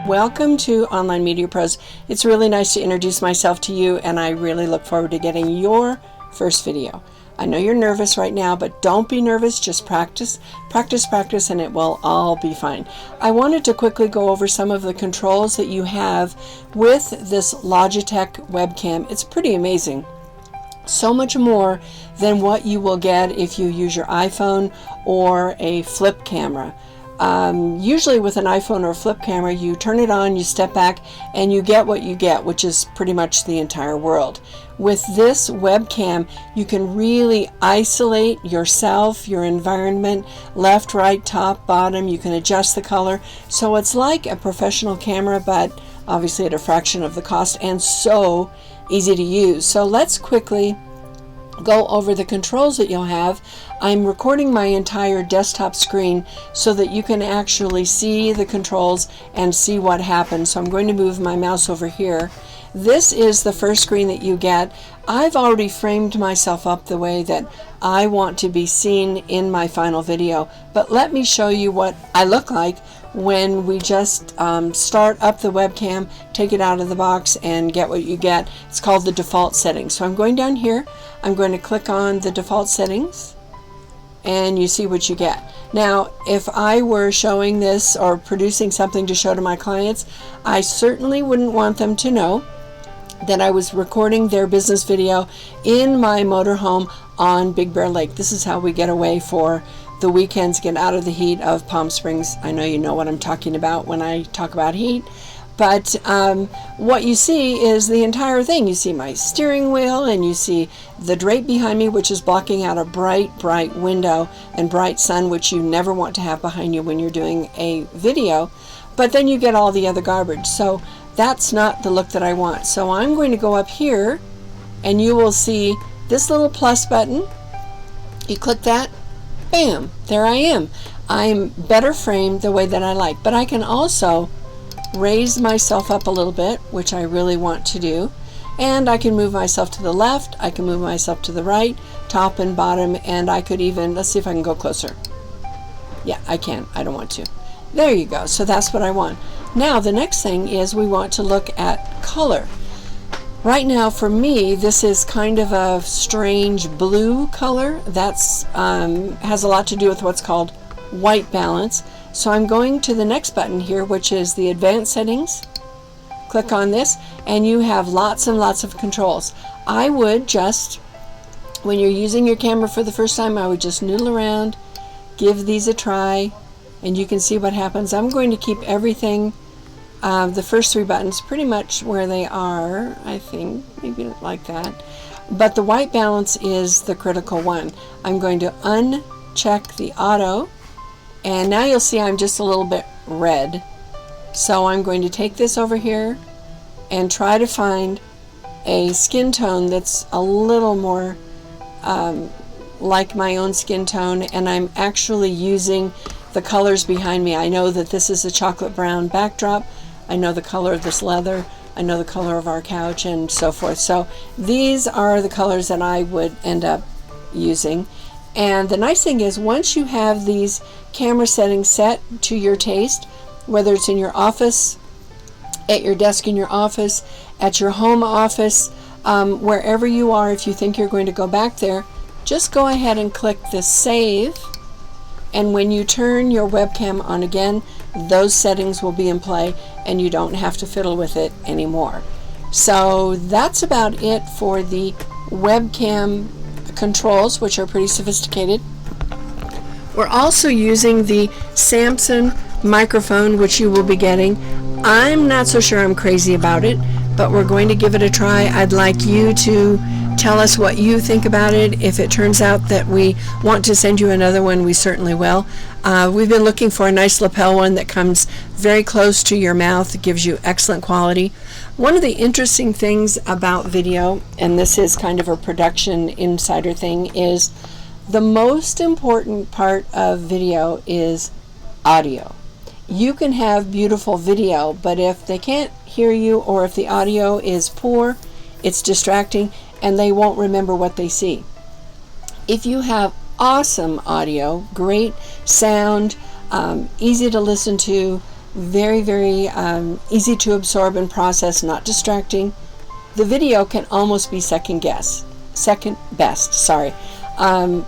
Welcome to Online Media Pros. It's really nice to introduce myself to you, and I really look forward to getting your first video. I know you're nervous right now, but don't be nervous. Just practice, practice, practice, and it will all be fine. I wanted to quickly go over some of the controls that you have with this Logitech webcam. It's pretty amazing. So much more than what you will get if you use your iPhone or a flip camera. Usually with an iPhone or a flip camera, you turn it on, you step back, and you get what you get, which is pretty much the entire world. With this webcam, you can really isolate yourself, your environment, left, right, top, bottom. You can adjust the color. So it's like a professional camera, but obviously at a fraction of the cost, and so easy to use. So let's quickly go over the controls that you'll have. I'm recording my entire desktop screen so that you can actually see the controls and see what happens. So I'm going to move my mouse over here. This is the first screen that you get. I've already framed myself up the way that I want to be seen in my final video, but let me show you what I look like when we just start up the webcam, take it out of the box, and get what you get. It's called the default settings. So I'm going down here, I'm going to click on the default settings, and you see what you get. Now, if I were showing this or producing something to show to my clients, I certainly wouldn't want them to know that I was recording their business video in my motorhome on Big Bear Lake. This is how we get away for the weekends, get out of the heat of Palm Springs. I know you know what I'm talking about when I talk about heat, but what you see is the entire thing. You see my steering wheel, and you see the drape behind me, which is blocking out a bright window and bright sun, which you never want to have behind you when you're doing a video. But then you get all the other garbage. So that's not the look that I want. So I'm going to go up here, and you will see this little plus button. You click that, bam, there I am. I'm better framed the way that I like, but I can also raise myself up a little bit, which I really want to do, and I can move myself to the left, I can move myself to the right, top and bottom, and I could even, let's see if I can go closer. Yeah, I can. I don't want to. There you go. So that's what I want. Now the next thing is we want to look at color. Right now for me, this is kind of a strange blue color. That's has a lot to do with what's called white balance. So I'm going to the next button here, which is the advanced settings. Click on this, and you have lots and lots of controls. I would just, when you're using your camera for the first time, I would just noodle around, give these a try, and you can see what happens. I'm going to keep everything, the first three buttons, pretty much where they are, I think, maybe like that. But the white balance is the critical one. I'm going to uncheck the auto, and now you'll see I'm just a little bit red. So I'm going to take this over here and try to find a skin tone that's a little more like my own skin tone, and I'm actually using the colors behind me. I know that this is a chocolate brown backdrop. I know the color of this leather. I know the color of our couch, and so forth. So these are the colors that I would end up using. And the nice thing is, once you have these camera settings set to your taste, whether it's in your office, at your desk in your office, at your home office, wherever you are, if you think you're going to go back there, just go ahead and click the save. And when you turn your webcam on again, those settings will be in play, and you don't have to fiddle with it anymore. So that's about it for the webcam controls, which are pretty sophisticated. We're also using the Samsung microphone, which you will be getting. I'm not so sure I'm crazy about it, but we're going to give it a try. I'd like you to tell us what you think about it. If it turns out that we want to send you another one, we certainly will. We've been looking for a nice lapel one that comes very close to your mouth, gives you excellent quality. One of the interesting things about video, and this is kind of a production insider thing, is the most important part of video is audio. You can have beautiful video, but if they can't hear you, or if the audio is poor, it's distracting, and they won't remember what they see. If you have awesome audio, great sound, easy to listen to, very, very easy to absorb and process, not distracting. The video can almost be second best, sorry,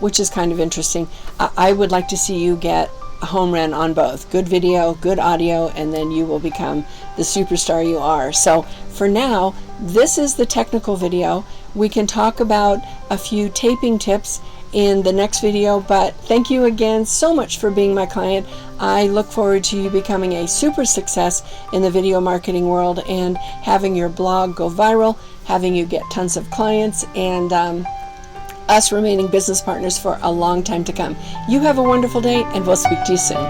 which is kind of interesting. I would like to see you get a home run on both. Good video, good audio, and then you will become the superstar you are. So for now, this is the technical video. We can talk about a few taping tips in the next video, but thank you again so much for being my client. I look forward to you becoming a super success in the video marketing world and having your blog go viral, having you get tons of clients, and us remaining business partners for a long time to come. You have a wonderful day, and we'll speak to you soon.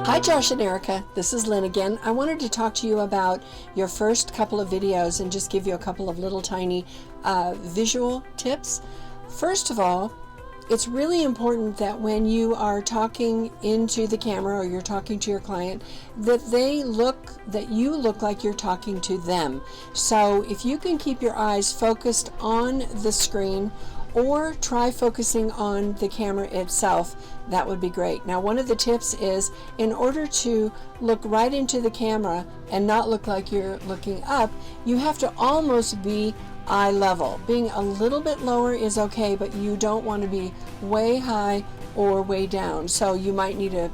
Hi Josh and Erica, this is Lynn again. I wanted to talk to you about your first couple of videos and just give you a couple of little tiny visual tips. First of all, it's really important that when you are talking into the camera or you're talking to your client, that you look like you're talking to them. So if you can keep your eyes focused on the screen or try focusing on the camera itself, that would be great. Now, one of the tips is, in order to look right into the camera and not look like you're looking up, you have to almost be eye level. Being a little bit lower is okay, but you don't want to be way high or way down. So you might need a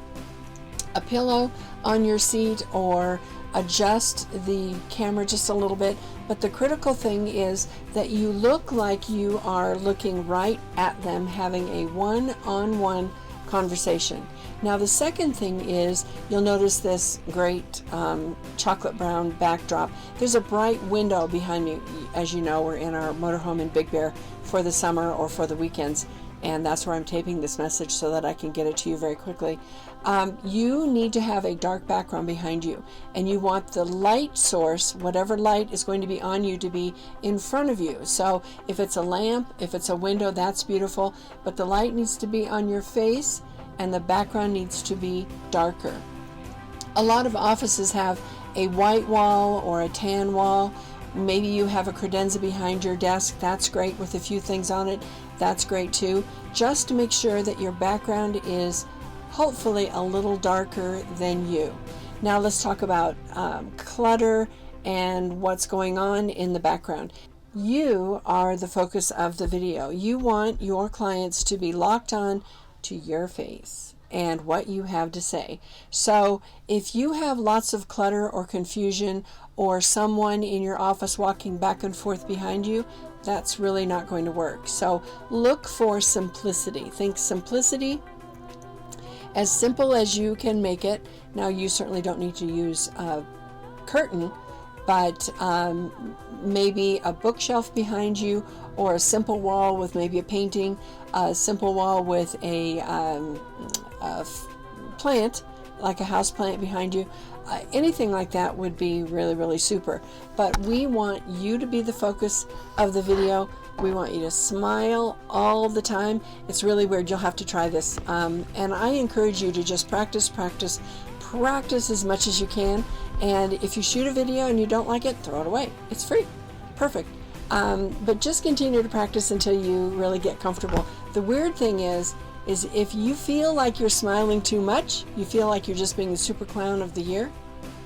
pillow on your seat or adjust the camera just a little bit. But the critical thing is that you look like you are looking right at them, having a one-on-one conversation. Now the second thing is, you'll notice this great chocolate brown backdrop. There's a bright window behind me. As you know, we're in our motorhome in Big Bear for the summer or for the weekends, and that's where I'm taping this message so that I can get it to you very quickly. You need to have a dark background behind you, and you want the light source, whatever light is going to be on you, to be in front of you. So if it's a lamp, if it's a window, that's beautiful, but the light needs to be on your face and the background needs to be darker. A lot of offices have a white wall or a tan wall. Maybe you have a credenza behind your desk. That's great, with a few things on it. That's great too. Just to make sure that your background is hopefully a little darker than you. Now let's talk about clutter and what's going on in the background. You are the focus of the video. You want your clients to be locked on to your face and what you have to say. So if you have lots of clutter or confusion, or someone in your office walking back and forth behind you, that's really not going to work. So look for simplicity. Think simplicity, as simple as you can make it. Now, you certainly don't need to use a curtain, but maybe a bookshelf behind you, or a simple wall with maybe a painting, a simple wall with a plant, like a house plant behind you. Anything like that would be really, really super. But we want you to be the focus of the video. We want you to smile all the time. It's really weird. You'll have to try this. And I encourage you to just practice as much as you can. And if you shoot a video and you don't like it, throw it away. It's free. Perfect. But just continue to practice until you really get comfortable. The weird thing is if you feel like you're smiling too much, you feel like you're just being the super clown of the year,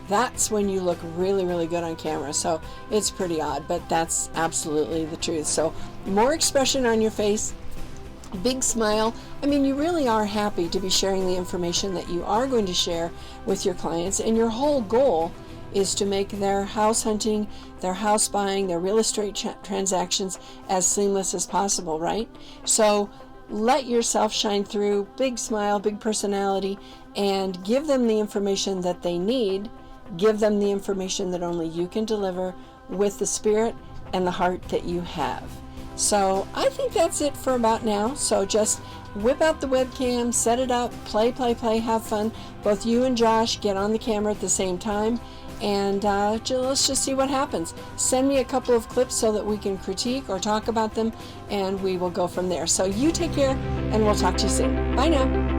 that's when you look really, really good on camera. So it's pretty odd, but that's absolutely the truth. So more expression on your face, big smile. I mean, you really are happy to be sharing the information that you are going to share with your clients, and your whole goal is to make their house hunting, their house buying, their real estate transactions as seamless as possible, right? So let yourself shine through, big smile, big personality, and give them the information that they need. Give them the information that only you can deliver, with the spirit and the heart that you have. So I think that's it for about now. So just whip out the webcam, set it up, play, have fun. Both you and Josh get on the camera at the same time, and let's just see what happens. Send me a couple of clips so that we can critique or talk about them, and we will go from there. So you take care, and we'll talk to you soon. Bye now.